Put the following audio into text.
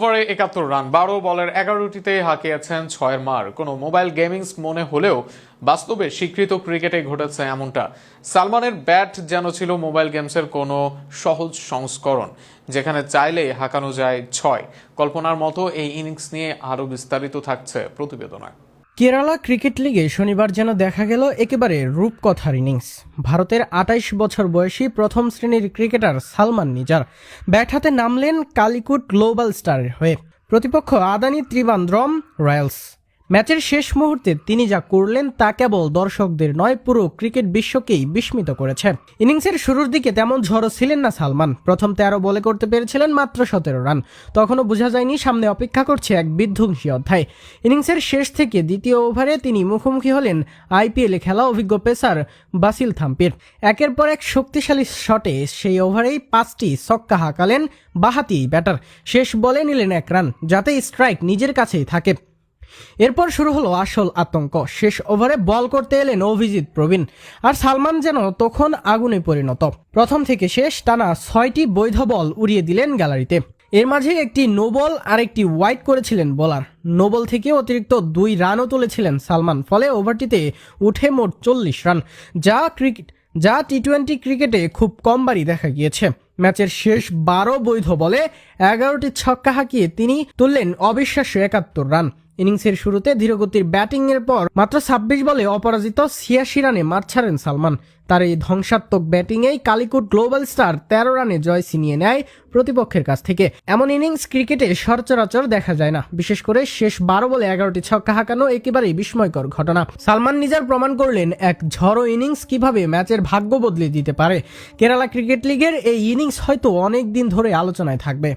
ওভারে ৭১ রান, ১২ বলের ১১টিতে হাঁকিয়েছেন ৬ মার। কোনো মোবাইল গেমিংস মনে হলেও বাস্তবে স্বীকৃত ক্রিকেটে ঘটেছে এমনটা। সালমানের ব্যাট যেন ছিল মোবাইল গেমসের কোনো সহজ সংস্করণ, যেখানে চাইলেই হাঁকানো যায় ৬। কল্পনার মতো এই ইনিংস নিয়ে আরও বিস্তারিত থাকছে প্রতিবেদনায়। কেরালা ক্রিকেট লিগে শনিবার যেন দেখা গেল একেবারে রূপকথার ইনিংস। ভারতের ২৮ বছর বয়সী প্রথম শ্রেণীর ক্রিকেটার সালমান নিজার ব্যাট হাতে নামলেন কালিকুট গ্লোবাল স্টারের হয়ে। প্রতিপক্ষ আদানি ত্রিবান্দ্রম রয়্যালস। ম্যাচের শেষ মুহূর্তে তিনি যা করলেন তা কেবল দর্শকদের নয়, পুরো ক্রিকেট বিশ্বকেই বিস্মিত করেছে। ইনিংসের শুরুর দিকে তেমন ঝড়ো ছিলেন না সালমান। প্রথম ১৩ বলে করতে পেরেছিলেন মাত্র ১৭ রান। তখনও বোঝা যায়নি সামনে অপেক্ষা করছে এক বিধ্বংসী অধ্যায়। ইনিংসের শেষ থেকে দ্বিতীয় ওভারে তিনি মুখোমুখি হলেন আইপিএলে খেলা অভিজ্ঞ পেসার বাসিল থাম্পির। একের পর এক শক্তিশালী শটে সেই ওভারেই ৫টি ছক্কা হাঁকালেন বাঁহাতি ব্যাটার। শেষ বলে নিলেন ১ রান, যাতে স্ট্রাইক নিজের কাছেই থাকে। এরপর শুরু হলো আসল আতঙ্ক। শেষ ওভারে বল করতে এলেন অভিজিৎ প্রবীণ, আর সালমান যেন তখন আগুনে পরিণত। প্রথম থেকে শেষ টানা ৬টি বৈধ বল উড়িয়ে দিলেন গ্যালারিতে। এর মাঝে একটি নো বল আর একটি ওয়াইড করেছিলেন বোলার। নো বল থেকে অতিরিক্ত ২ রানও তুলেছিলেন সালমান। ফলে ওভারটিতে উঠে মোট ৪০ রান, যা টি-২০ ক্রিকেটে খুব কমবারই দেখা গিয়েছে। ম্যাচের শেষ ১২ বৈধ বলে ১১টি ছক্কা হাঁকিয়ে তিনি তুললেন অবিশ্বাস্য ৭১ রান। ইনিংসের শুরুতে ধীরগতির ব্যাটিংয়ের পর মাত্র ২৬ বলে অপরাজিত ৮৬ রানে মাঠ ছাড়েন সালমান। তার এই ধ্বংসাত্মক ব্যাটিংয়েই কালিকুট গ্লোবাল স্টার ১৩ রানে জয় ছিনিয়ে নেয় প্রতিপক্ষের কাছ থেকে। এমন ইনিংস ক্রিকেটে সচরাচর দেখা যায় না। বিশেষ করে শেষ ১২ বলে ১১টি ছক্কা হাঁকানো একেবারেই বিস্ময়কর ঘটনা। সালমান নিজার প্রমাণ করলেন এক ঝড়ো ইনিংস কিভাবে ম্যাচের ভাগ্য বদলে দিতে পারে। কেরালা ক্রিকেট লিগের এই ইনিংস হয়তো অনেক দিন ধরে আলোচনায় থাকবে।